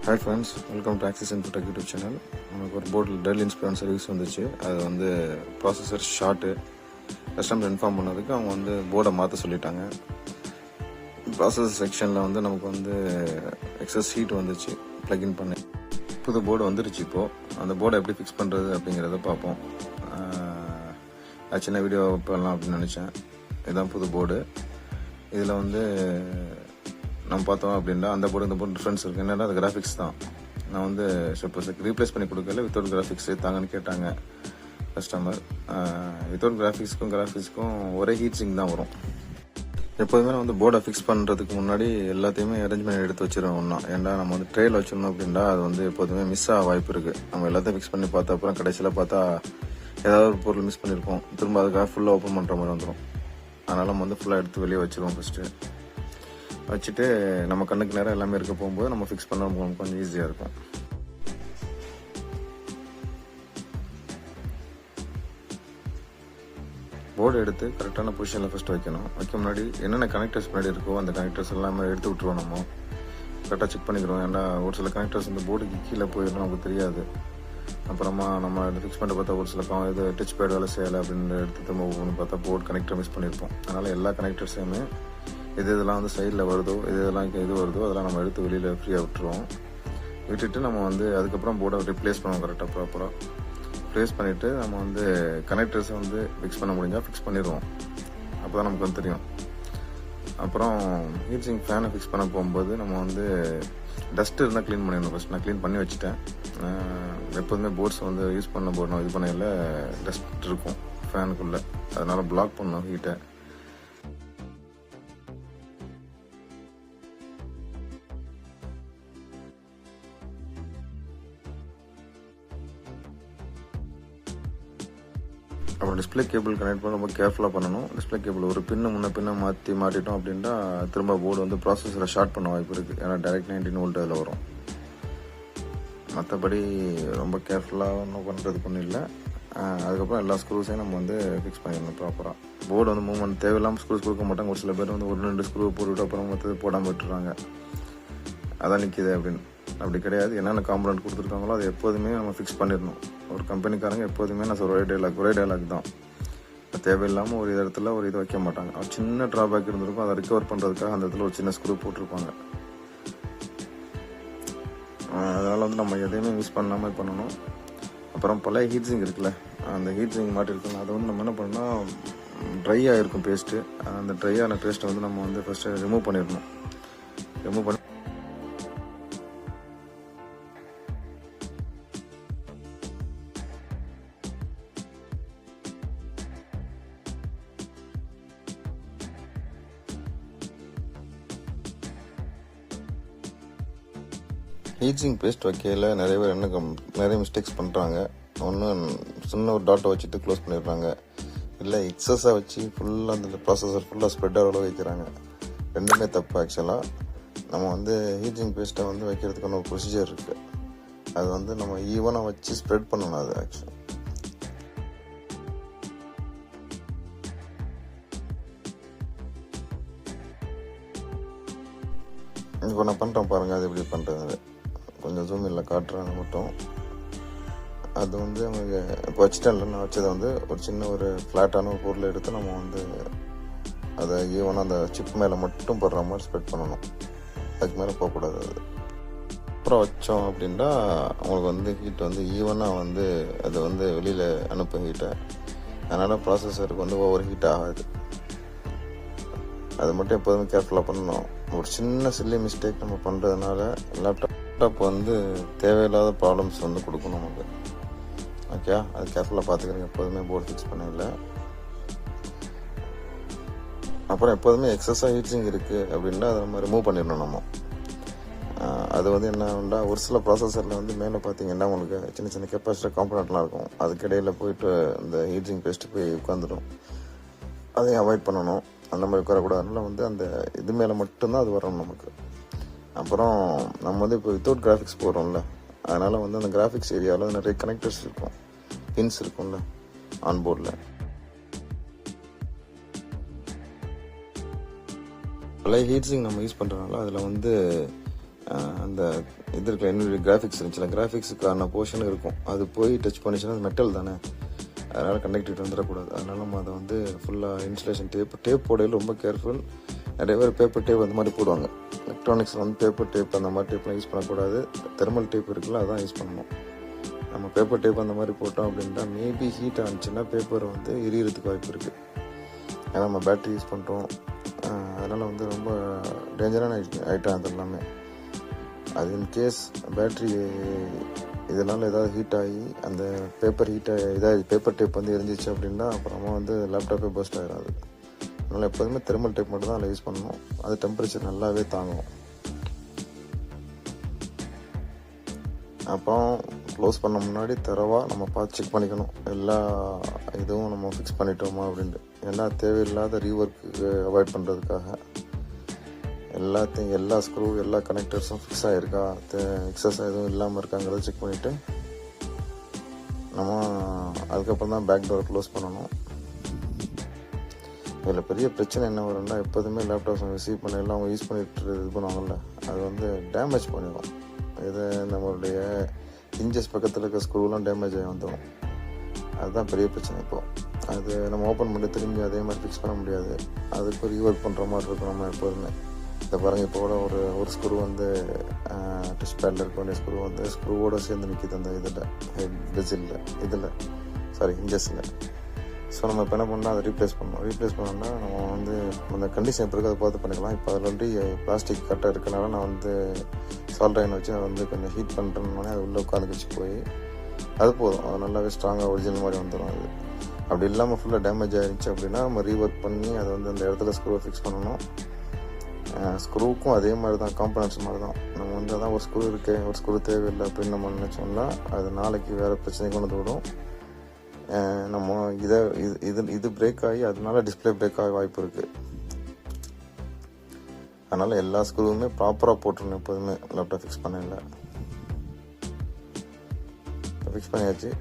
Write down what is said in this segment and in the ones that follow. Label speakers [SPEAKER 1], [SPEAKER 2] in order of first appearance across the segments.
[SPEAKER 1] Hi friends, welcome to axis input tech YouTube channel. நமக்கு ஒரு போர்டில் டெல் இன்ஸ்பிரான் சர்வீஸ் வந்துச்சு. அது வந்து ப்ராசஸர் ஷார்ட்டு கஸ்டமர் இன்ஃபார்ம் பண்ணதுக்கு அவங்க வந்து போர்டை மாற்ற சொல்லிட்டாங்க. ப்ராசஸர் செக்ஷனில் வந்து நமக்கு வந்து எக்ஸஸ் ஹீட் வந்துச்சு. ப்ளக்இன் பண்ணி புது போர்டு வந்துருச்சு. இப்போது அந்த போர்டை எப்படி ஃபிக்ஸ் பண்ணுறது அப்படிங்கிறத பார்ப்போம். சின்ன வீடியோ பண்ணலாம் அப்படின்னு நினச்சேன். இதுதான் புது போர்டு. இதில் வந்து நம்ம பார்த்தோம் அப்படின்னா அந்த போர்டு இந்த போர்டு டிஃப்ரென்ஸ் இருக்குது. என்னென்னா அது கிராஃபிக்ஸ் தான். நான் வந்து சப்போஸ் ரீப்ளேஸ் பண்ணி கொடுக்கல, வித்தவுட் கிராஃபிக்ஸ் தாங்கன்னு கேட்டாங்க கஸ்டமர். வித்தவுட் கிராஃபிக்ஸ்க்கும் ஒரே ஹீட் சிங்க் தான் வரும். எப்போதுமே நான் வந்து போர்டை ஃபிக்ஸ் பண்ணுறதுக்கு முன்னாடி எல்லாத்தையுமே அரேஞ்ச் பண்ணி எடுத்து வச்சிருவேன் ஒன்றா. ஏன்னா நம்ம வந்து ட்ரெயில் வச்சிருந்தோம் அப்படின்னா அது வந்து எப்போதுமே மிஸ் ஆக வாய்ப்பு இருக்குது. நம்ம எல்லாத்தையும் ஃபிக்ஸ் பண்ணி பார்த்த அப்புறம் கடைசியில் பார்த்தா ஏதாவது ஒரு பொருள் மிஸ் பண்ணியிருப்போம். திரும்ப அதுக்காக ஃபுல்லாக ஓப்பன் பண்ணுற மாதிரி வந்துடும். அதனால் நம்ம வந்து ஃபுல்லாக எடுத்து வெளியே வச்சுருவோம். ஃபஸ்ட்டு வச்சுட்டு நம்ம கண்ணுக்கு நேரம் எல்லாமே இருக்க போகும்போது நம்ம ஃபிக்ஸ் பண்ண கொஞ்சம் ஈஸியாக இருக்கும். போர்டு எடுத்து கரெக்டான பொசிஷனில் ஃபஸ்ட்டு வைக்கணும். வைக்க முன்னாடி என்னென்ன கனெக்டர்ஸ் முன்னாடி இருக்கோ அந்த கனெக்டர்ஸ் எல்லாமே எடுத்து விட்டுருவோம். நம்ம கரெக்டாக செக் பண்ணிக்கிறோம். ஏன்னா ஒரு சில கனெக்டர்ஸ் இந்த போர்டுக்கு கீழே போயிடும், நமக்கு தெரியாது. அப்புறமா நம்ம அதை ஃபிக்ஸ் பண்ணி பார்த்தா ஒரு சில இது டச் பேட் வேலை செய்யலை அப்படின்னு எடுத்து திரும்ப பார்த்தா போர்டு கனெக்டர் மிஸ் பண்ணியிருப்போம். அதனால் எல்லா கனெக்டர்ஸையுமே இதெல்லாம் வந்து சைடில் வருதோ இதெல்லாம் இது வருதோ அதெல்லாம் நம்ம எடுத்து வெளியில் ஃப்ரீயாக விட்டுட்டு நம்ம வந்து அதுக்கப்புறம் போர்டை ரிப்ளேஸ் பண்ணுவோம். கரெக்டாக ப்ராப்பராக ரிப்ளேஸ் பண்ணிவிட்டு நம்ம வந்து கனெக்டர்ஸை வந்து ஃபிக்ஸ் பண்ண முடிஞ்சால் ஃபிக்ஸ் பண்ணிடுவோம். அப்போ தான் நமக்கு வந்து தெரியும். அப்புறம் ஹீட்சிங் ஃபேனை ஃபிக்ஸ் பண்ண போகும்போது நம்ம வந்து டஸ்ட் இருந்தால் க்ளீன் பண்ணிடணும். ஃபஸ்ட் நான் க்ளீன் பண்ணி வச்சுட்டேன். எப்போதுமே போர்ட்ஸ் வந்து யூஸ் பண்ண போடணும். இது பண்ணையில் டஸ்ட் இருக்கும் ஃபேனுக்குள்ளே, அதனால் பிளாக் பண்ணணும் ஹீட்டை. அப்புறம் டிஸ்பிளே கேபிள் கனெக்ட் பண்ண ரொம்ப கேர்ஃபுல்லாக பண்ணணும். டிஸ்பிளே கேபிள் ஒரு பின்ன மாட்டிட்டோம் அப்படின்னா திரும்ப போர்டு வந்து ப்ராசஸரை ஷார்ட் பண்ண வாய்ப்பு இருக்குது. ஏன்னா டைரக்ட் 19 வோல்ட் அதில் வரும். மற்றபடி ரொம்ப கேர்ஃபுல்லாக ஒன்றும் பண்ணுறதுக்கு ஒன்றும் இல்லை. அதுக்கப்புறம் எல்லா ஸ்க்ரூஸையும் நம்ம வந்து ஃபிக்ஸ் பண்ணிடணும் ப்ராப்பராக. போர்டு வந்து மூவ்மெண்ட் தேவையில்லாமல் ஸ்க்ரூஸ் கொடுக்க மாட்டாங்க. ஒரு சில பேர் வந்து 1-2 ஸ்க்ரூ போட்டுவிட்டு அப்புறம் மற்றது போடாமல் விட்டுறாங்க. அதான் நிற்கிது அப்படின்னு. அப்படி கிடையாது. என்னென்ன காம்பனண்ட் கொடுத்துருக்காங்களோ அதை எப்போதுமே நம்ம ஃபிக்ஸ் பண்ணிடணும். ஒரு கம்பெனிக்காரங்க எப்போதுமே நான் ஒரே டைலாக் தான். தேவையில்லாமல் ஒரு இடத்துல ஒரு இது வைக்க மாட்டாங்க. ஒரு சின்ன ட்ராபேக் இருந்திருக்கும், அதை ரிகவர் பண்ணுறதுக்காக அந்த இடத்துல ஒரு சின்ன ஸ்க்ரூ போட்டிருப்பாங்க. அதனால் வந்து நம்ம எதையுமே மிஸ் பண்ணாமல் பண்ணணும். அப்புறம் பழைய ஹீட்ஸிங் இருக்குல்ல, அந்த ஹீட்ஸிங் மாட்டிருக்கோம். அதை வந்து நம்ம என்ன பண்ணோம்னா ட்ரை ஆகிருக்கும் பேஸ்ட்டு. அந்த ட்ரை ஆன பேஸ்ட்டை வந்து நம்ம வந்து ஃபஸ்ட்டு ரிமூவ் பண்ணிடணும். ரிமூவ் பண்ணி ஹீட்சிங் பேஸ்ட் வைக்கையில் நிறைய பேர் நிறைய மிஸ்டேக்ஸ் பண்ணுறாங்க. ஒன்று சின்ன ஒரு டாட்டை வச்சுட்டு க்ளோஸ் பண்ணிடுறாங்க, இல்லை எக்ஸஸாக வச்சு ஃபுல்லாக அந்த ப்ராசஸர் ஃபுல்லாக ஸ்ப்ரெட் ஆகிற வைக்கிறாங்க. ரெண்டுமே தப்பு. ஆக்சுவலாக நம்ம வந்து ஹீட்சிங் பேஸ்ட்டை வந்து வைக்கிறதுக்கான ஒரு ப்ரொசீஜர் இருக்குது. அது வந்து நம்ம ஈவனாக வச்சு ஸ்ப்ரெட் பண்ணணும். அது ஆக்சுவலாக இப்போ நான் பண்ணுறேன் பாருங்கள். அது எப்படி பண்ணுறது கொஞ்சம் ஜூம் இல்லை காட்டுறாங்க மட்டும். அது வந்து நமக்கு இப்போ வச்சுட்டேன்ல, நான் வச்சதை வந்து ஒரு சின்ன ஒரு ஃப்ளாட்டான ஒரு பொருளை எடுத்து நம்ம வந்து அதை ஈவனாக அந்த சிப் மேலே மட்டும் படுற மாதிரி ஸ்ப்ரெட் பண்ணணும். அதுக்கு மேலே போகக்கூடாது. அது அப்புறம் வச்சோம் அப்படின்னா அவங்களுக்கு வந்து ஹீட் வந்து ஈவனாக வந்து அது வந்து வெளியில் அனுப்பும் ஹீட்டை. அதனால் ப்ராசஸருக்கு வந்து ஓவர் ஹீட் ஆகாது. அது மட்டும் எப்போதுமே கேர்ஃபுல்லாக பண்ணணும். ஒரு சின்ன சில்லி மிஸ்டேக் நம்ம பண்ணுறதுனால லேப்டாப் வந்து தேவையில்லாத ப்ராப்ளம்ஸ் வந்து கொடுக்கும் நமக்கு. ஓகே, அது கேர்ஃபுல்லாக பார்த்துக்கிறேன். எப்போதுமே போர்டு ஃபிக்ஸ் பண்ணல. அப்புறம் எப்போதுமே எக்ஸஸாக ஹீட்ஸிங் இருக்குது அப்படின்னா அதை நம்ம ரிமூவ் பண்ணிடணும். நம்ம அது வந்து என்னன்னா ஒரு சில ப்ராசஸரில் வந்து மேலே பார்த்தீங்கன்னா உங்களுக்கு சின்ன சின்ன கெப்பாசிட்டர் காம்பனண்ட்லாம் இருக்கும். அதுக்கிடையில் போயிட்டு இந்த ஹீட்ஸிங் பேஸ்ட்டு போய் உட்காந்துடும். அதையும் அவாய்ட் பண்ணணும். அந்த மாதிரி உட்காரக்கூடாது. அதனால் வந்து அந்த இது மேலே மட்டும்தான் அது வரணும் நமக்கு. அப்புறம் நம்ம வந்து இப்போ வித்தவுட் கிராஃபிக்ஸ் போடுறோம்ல, அதனால் வந்து அந்த கிராஃபிக்ஸ் ஏரியாவில் நிறைய கனெக்டர்ஸ் இருக்கும், பின்ஸ் இருக்கும்ல ஆன்போர்டில். பழைய ஹீட்ஸிங் நம்ம யூஸ் பண்ணுறதுனால அதில் வந்து அந்த இது இருக்குல்ல, என்னுடைய கிராஃபிக்ஸ் இருந்துச்சுல, கிராஃபிக்ஸுக்கான போர்ஷன் இருக்கும், அது போய் டச் பண்ணிச்சுன்னா அது மெட்டல் தானே, அதனால் கண்டக்டிவிட்டி வந்துடக்கூடாது. அதனால் நம்ம அதை வந்து ஃபுல்லாக இன்சுலேஷன் டேப் போடையில் ரொம்ப கேர்ஃபுல். நிறைய பேர் பேப்பர் டேப் அந்த மாதிரி போடுவாங்க. எலக்ட்ரானிக்ஸில் வந்து பேப்பர் டேப் அந்த மாதிரி டேப்லாம் யூஸ் பண்ணக்கூடாது. தெர்மல் டேப் இருக்குல்ல, அதான் யூஸ் பண்ணணும். நம்ம பேப்பர் டேப் அந்த மாதிரி போட்டோம் அப்படின்னா மேபி ஹீட் ஆனிச்சுன்னா பேப்பர் வந்து எரியறதுக்கு வாய்ப்பு இருக்குது. ஏன்னா நம்ம பேட்ரி யூஸ் பண்ணுறோம், அதனால் வந்து ரொம்ப டேஞ்சரான ஐட்டம் அது எல்லாமே. அது இன்கேஸ் பேட்ரி இதனால் ஏதாவது ஹீட் ஆகி அந்த பேப்பர் ஹீட் ஆகி இதாக பேப்பர் டேப் வந்து எரிஞ்சிச்சு அப்படின்னா அப்புறமா வந்து லேப்டாப்பே பர்ஸ்ட் ஆகிடாது. அதனால் எப்போதுமே தெர்மல் டேப் மட்டும் தான் அதில் யூஸ் பண்ணணும். அது டெம்பரேச்சர் நல்லாவே தாங்கும். அப்புறம் க்ளோஸ் பண்ண முன்னாடி தரவாக நம்ம பார்த்து செக் பண்ணிக்கணும், எல்லா இதுவும் நம்ம ஃபிக்ஸ் பண்ணிட்டோமா அப்படின்ட்டு. ஏன்னா தேவையில்லாத ரீஒர்க்கு அவாய்ட் பண்ணுறதுக்காக எல்லா ஸ்க்ரூ எல்லா கனெக்டர்ஸும் ஃபிக்ஸ் ஆகிருக்கா, எக்ஸஸ் எதுவும் இல்லாமல் இருக்காங்கிறத செக் பண்ணிவிட்டு நம்ம அதுக்கப்புறம் தான் பேக் டோரை க்ளோஸ் பண்ணணும். இதில் பெரிய பிரச்சனை என்ன வரும்னா, எப்போதுமே லேப்டாப்ஸ் ரிசீவ் பண்ணலாம் அவங்க யூஸ் பண்ணிட்டு இது பண்ணுவாங்கள்ல, அது வந்து டேமேஜ் பண்ணிடும். இது நம்மளுடைய இன்ச்சஸ் பக்கத்தில் இருக்க ஸ்க்ரூலாம் டேமேஜ் ஆகி வந்துடும். அதுதான் பெரிய பிரச்சனை. இப்போது அது நம்ம ஓப்பன் பண்ணி திரும்பி அதே மாதிரி ஃபிக்ஸ் பண்ண முடியாது. அதுக்கு ரீஒர்க் பண்ணுற மாதிரி இருக்கும் நம்ம எப்போதுமே. இந்த பாருங்கள், இப்போ கூட ஒரு ஸ்க்ரூ வந்து டச் பேடில் இருக்க வேண்டிய ஸ்க்ரூ வந்து ஸ்க்ரூவோடு சேர்ந்து நிற்கிது அந்த ஹிஞ்சஸில். ஸோ நம்ம இப்போ என்ன பண்ணால் அதை ரீப்ளேஸ் பண்ணோம்னா நம்ம வந்து அந்த கண்டிஷன் எப்படி இருக்குது அதை பார்த்து பண்ணிக்கலாம். இப்போ அதில் வந்து பிளாஸ்டிக் கட்டாக இருக்கனால நான் வந்து சால்ட் அயன் வச்சு அதை வந்து கொஞ்சம் ஹீட் பண்ணுறேன்னே அது உள்ளே உட்காந்துக்கிச்சு போய் அது போதும், அது நல்லாவே ஸ்ட்ராங்காக ஒரிஜினல் மாதிரி வந்துடும். அது அப்படி இல்லாமல் ஃபுல்லாக டேமேஜ் ஆகிருந்துச்சு அப்படின்னா நம்ம ரீஒர்க் பண்ணி அதை வந்து அந்த இடத்துல ஸ்க்ரூவை ஃபிக்ஸ் பண்ணணும். ஸ்க்ரூவுக்கும் அதே மாதிரி தான், காம்பனன்ட்ஸ் மாதிரி தான். நம்ம வந்து அதான் ஒரு ஸ்க்ரூ தேவையில்லை அப்படின்னு நம்ம நினச்சோம்னா அது நாளைக்கு வேறு பிரச்சனை கொண்டு விடும். நம்ம இது பிரேக் ஆகி அதனால டிஸ்பிளே பிரேக் ஆக வாய்ப்பு இருக்குது. அதனால் எல்லா ஸ்க்ரூவுமே ப்ராப்பராக போட்டுருணும் எப்போதுமே லேப்டாப் ஃபிக்ஸ் பண்ணல. ஃபிக்ஸ் பண்ணியாச்சு.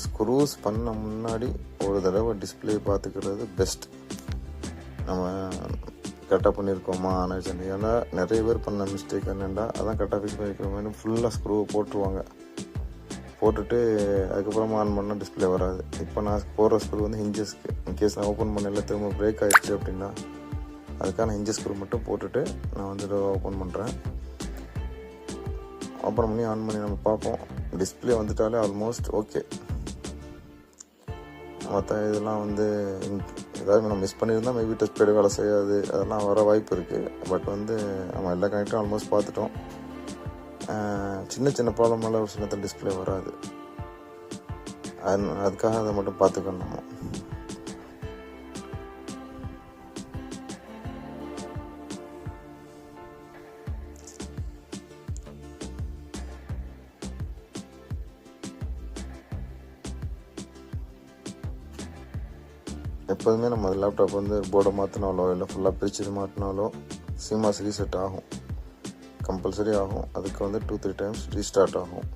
[SPEAKER 1] ஸ்க்ரூஸ் பண்ண முன்னாடி ஒரு தடவை டிஸ்பிளே பார்த்துக்கிறது பெஸ்ட். நம்ம கரெக்டாக பண்ணியிருக்கோமா ஆனால் ஏன்னா நிறைய பேர் பண்ண மிஸ்டேக் என்னென்னா அதான் கரெக்டாக ஃபிக்ஸ் பண்ணியிருக்கோமே ஃபுல்லாக ஸ்க்ரூவை போட்டுட்டு அதுக்கப்புறமா ஆன் பண்ணால் டிஸ்பிளே வராது. இப்போ நான் போடுற ஸ்க்ரூ வந்து ஹிஞ்சஸ்க்கு, இன்கேஸ் நான் ஓப்பன் பண்ணல திரும்ப பிரேக் ஆகிடுச்சு அப்படின்னா அதுக்கான ஹிஞ்சஸ் ஸ்க்ரூ மட்டும் போட்டுட்டு நான் வந்து ஓப்பன் பண்ணுறேன். ஓப்பன் பண்ணி ஆன் பண்ணி நம்ம பார்ப்போம். டிஸ்பிளே வந்துட்டாலே ஆல்மோஸ்ட் ஓகே. மற்ற இதெல்லாம் வந்து ஏதாவது நம்ம மிஸ் பண்ணியிருந்தால் மேபி டச் பேடு வேலை செய்யாது, அதெல்லாம் வர வாய்ப்பு இருக்குது. பட் வந்து நம்ம எல்லா கனெக்டும் ஆல்மோஸ்ட் பார்த்துட்டோம். சின்ன ப்ராப்ளம்னால ஒரு சின்ன டிஸ்பிளே வராது. அதுக்காக அதை மட்டும் பார்த்துக்கணும் நம்ம. எப்போதுமே நம்ம லேப்டாப் வந்து போர்டை மாற்றினாலோ இல்லை ஃபுல்லாக பிரித்து மாற்றினாலோ சிமாஸ் ரீசெட் ஆகும், கம்பல்சரி ஆகும். அதுக்கு வந்து 2-3 டைம்ஸ் ரீஸ்டார்ட் ஆகும்.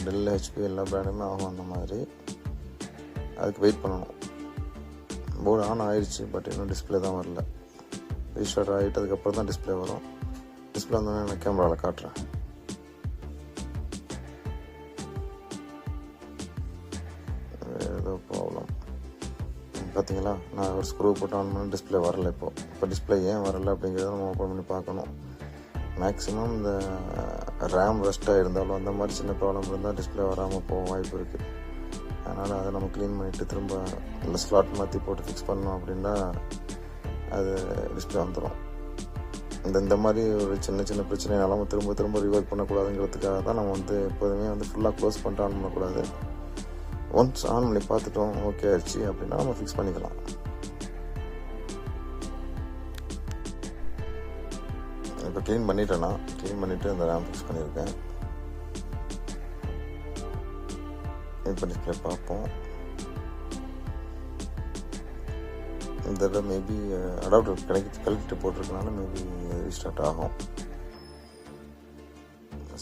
[SPEAKER 1] டெல், ஹெச்பி எல்லா பிராண்டுமே ஆகும் அந்த மாதிரி. அதுக்கு வெயிட் பண்ணணும். போர்டு ஆன் ஆயிடுச்சு, பட் இன்னும் டிஸ்பிளே தான் வரல. ரீஸ்டார்ட் ஆகிட்டு அதுக்கப்புறம் தான் டிஸ்பிளே வரும். டிஸ்பிளே வந்தோடனே நான் கேமராவில் காட்டுறேன். ஏதோ ப்ராப்ளம் பார்த்தீங்களா, நான் ஒரு ஸ்க்ரூ போட்டு ஆன் பண்ணி டிஸ்பிளே வரல. இப்போ டிஸ்பிளே ஏன் வரல அப்படிங்கிறத நம்ம ஓப்பன் பண்ணி பார்க்கணும். மேக்ஸிமம் இந்த ரேம் ரெஸ்ட்டாக இருந்தாலும் அந்த மாதிரி சின்ன ப்ராப்ளம் இருந்தால் டிஸ்பிளே வராமல் போக வாய்ப்பு இருக்குது. அதனால் அதை நம்ம க்ளீன் பண்ணிவிட்டு திரும்ப இல்லை ஸ்லாட் மாற்றி போட்டு ஃபிக்ஸ் பண்ணோம் அப்படின்னா அது டிஸ்பிளே வந்துடும். இந்த மாதிரி ஒரு சின்ன பிரச்சனைனாலும் திரும்ப ரிவர்க் பண்ணக்கூடாதுங்கிறதுக்காக தான் நம்ம வந்து எப்போதுமே வந்து ஃபுல்லாக க்ளோஸ் பண்ணிட்டு ஆன் பண்ணக்கூடாது. ஒன்ஸ் ஆன் பண்ணி பார்த்துட்டோம் ஓகே ஆயிடுச்சு அப்படின்னா நம்ம ஃபிக்ஸ் பண்ணிக்கலாம். இப்போ க்ளீன் பண்ணிவிட்டு அந்த ரேம் ஃபிக்ஸ் பண்ணியிருக்கேன். இப்போ டிஸ்பிளே பார்ப்போம். இந்த தடவை மேபி அடாப்டர் கலெக்ட் போட்டிருக்கனால மேபி ரீஸ்டார்ட் ஆகும்.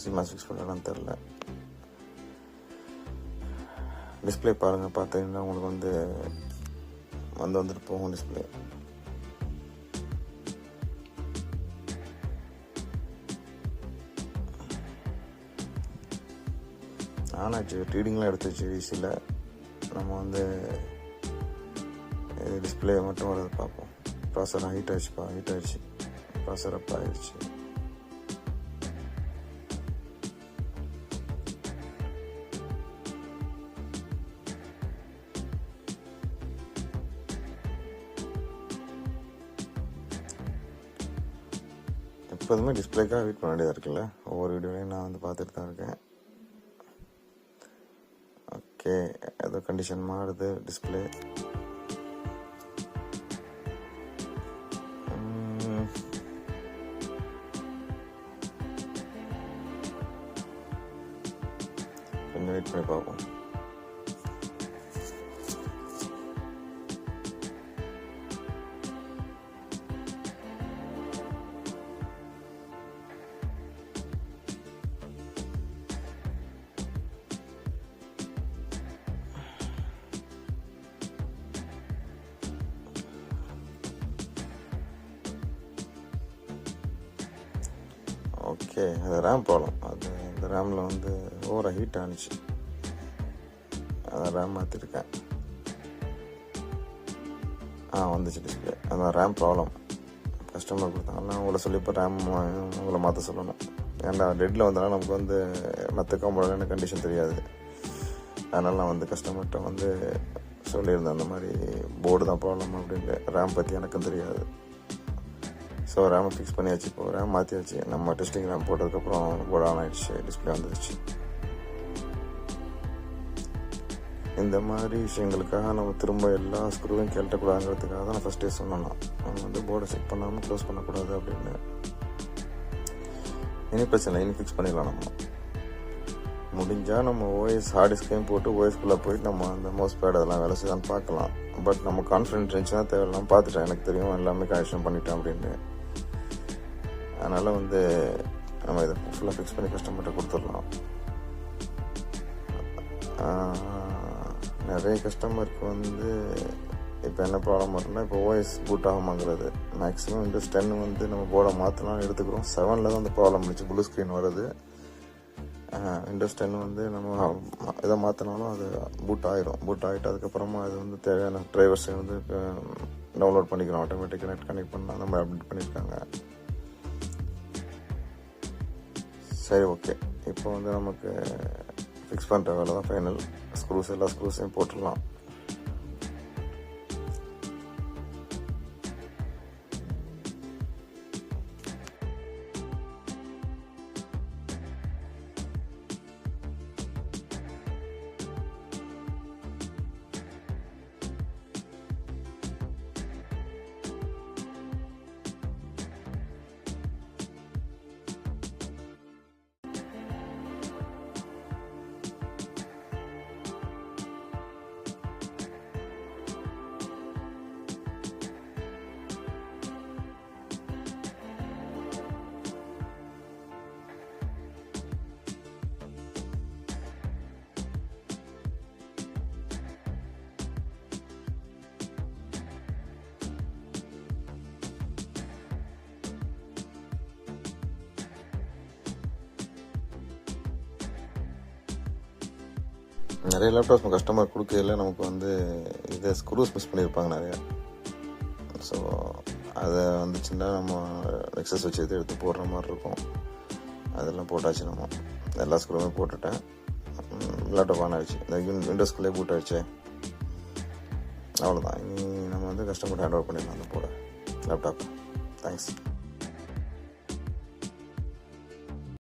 [SPEAKER 1] சிமாஸ் ஃபிக்ஸ் பண்ணலான்னு தெரில. டிஸ்பிளே பாருங்கள், பார்த்தீங்கன்னா உங்களுக்கு வந்துட்டு போகும் டிஸ்பிளே. ஆனாச்சு ரீடிங்லாம் எடுத்து வச்சு ஈஸியில் நம்ம வந்து டிஸ்பிளே மட்டும் வரது பார்ப்போம். ப்ராசர் ஹீட் ஆயிடுச்சு ப்ராசர் அப் ஆயிடுச்சு. எப்போதுமே டிஸ்பிளேக்காக வெயிட் பண்ண வேண்டியதாக இருக்குல்ல. ஒவ்வொரு வீடியோலையும் நான் வந்து பார்த்துட்டு தான் இருக்கேன். ஓகே, ஏதோ கண்டிஷன் மாறுது டிஸ்பிளே. கொஞ்சம் வெயிட் பண்ணி பார்ப்போம். ஓகே, அது ரேம் ப்ராப்ளம். அது இந்த ரேமில் வந்து ஓவராக ஹீட் ஆனிச்சு. அதை ரேம் மாற்றிருக்கேன். வந்துச்சு டிஸ்பிளே. அதான் ரேம் ப்ராப்ளம். கஸ்டமர் கொடுத்தாங்கன்னா உங்களை சொல்லி இப்போ ரேம் உங்களை மாற்ற சொல்லணும். ஏன்னா டெட்டில் வந்தனால நமக்கு வந்து மற்ற காம்போட கண்டிஷன் தெரியாது. அதனால் நான் வந்து கஸ்டமர்கிட்ட வந்து சொல்லியிருந்தேன், அந்த மாதிரி போர்டு தான் ப்ராப்ளம் அப்படின்ட்டு. ரேம் பற்றி எனக்கும் தெரியாது. ஸோ ரேமை ஃபிக்ஸ் பண்ணியாச்சு. இப்போ ரேம் மாற்றியாச்சு. நம்ம டெஸ்டிங் ரேம் போட்டதுக்கப்புறம் போர்டு ஆன் ஆகிடுச்சு, டிஸ்பிளே வந்துடுச்சு. இந்த மாதிரி விஷயங்களுக்காக நம்ம திரும்ப எல்லா ஸ்க்ரூவையும் கேள்ட்டக்கூடாதுங்கிறதுக்காக தான் நான் ஃபஸ்ட்டே சொன்னேன். நம்ம வந்து போர்டை செக் பண்ணாமல் க்ளோஸ் பண்ணக்கூடாது அப்படின்னு. இனி பிரச்சனை, இனி ஃபிக்ஸ் பண்ணிடலாம். நம்ம முடிஞ்சால் நம்ம ஓஎஸ் ஹார்ட் டிஸ்கையும் போட்டு ஓஎஸ்குள்ளே போயிட்டு நம்ம அந்த மவுஸ் பேட் அதெல்லாம் வேலை செய்யலான்னு பார்க்கலாம். பட் நம்ம கான்ஃபிடென்ட் இருந்துச்சுன்னா தேவையில்லாம் பார்த்துட்டேன், எனக்கு தெரியும் எல்லாமே கனெக்ஷன் பண்ணிட்டேன் அப்படின்ட்டு. அதனால் வந்து நம்ம இதை ஃபுல்லாக ஃபிக்ஸ் பண்ணி கஸ்டமர்கிட்ட கொடுத்துடலாம். நிறைய கஸ்டமருக்கு வந்து இப்போ என்ன ப்ராப்ளம் வருதுன்னா, இப்போ ஓஎஸ் பூட் ஆகுமாங்கிறது. மேக்ஸிமம் விண்டோஸ் 10 வந்து நம்ம போர்டை மாற்றலாம்னு எடுத்துக்கிறோம். 7 தான் அந்த ப்ராப்ளம் இருந்துச்சு, ப்ளூ ஸ்க்ரீன் வருது. விண்டோஸ் 10 வந்து நம்ம இதை மாற்றினாலும் அது பூட் ஆகிடும். பூட் ஆகிட்டு அதுக்கப்புறமா அது வந்து தேவையான டிரைவர்ஸை வந்து டவுன்லோட் பண்ணிக்கிறோம். ஆட்டோமேட்டிக் கனெக்ட் பண்ணால் அந்த மாதிரி அப்டேட் பண்ணியிருக்காங்க. சரி, ஓகே. இப்போ வந்து நமக்கு ஃபிக்ஸ் பண்ணுற வேலை தான் ஃபைனல். எல்லா ஸ்க்ரூஸையும் போட்டுடலாம். நிறைய லேப்டாப்ஸ் நம்ம கஸ்டமர் கொடுக்கையில் நமக்கு வந்து இதை ஸ்க்ரூஸ் மிஸ் பண்ணியிருப்பாங்க நிறையா. ஸோ அதை வந்துச்சுன்னா நம்ம எக்ஸஸ் வச்சு எடுத்து போடுற மாதிரி இருக்கும். அதெல்லாம் போட்டாச்சு. நம்ம எல்லா ஸ்க்ரூவுமே போட்டுட்டேன். லேப்டாப் ஆன் ஆகிடுச்சு. இந்த விண்டோஸ்குள்ளே பூட் ஆகிடுச்சு. அவ்வளோதான். இனி நம்ம வந்து கஸ்டமர் ஹேண்ட் ஓவர் பண்ணிடலாம் அந்த போட லேப்டாப். தேங்க்ஸ்.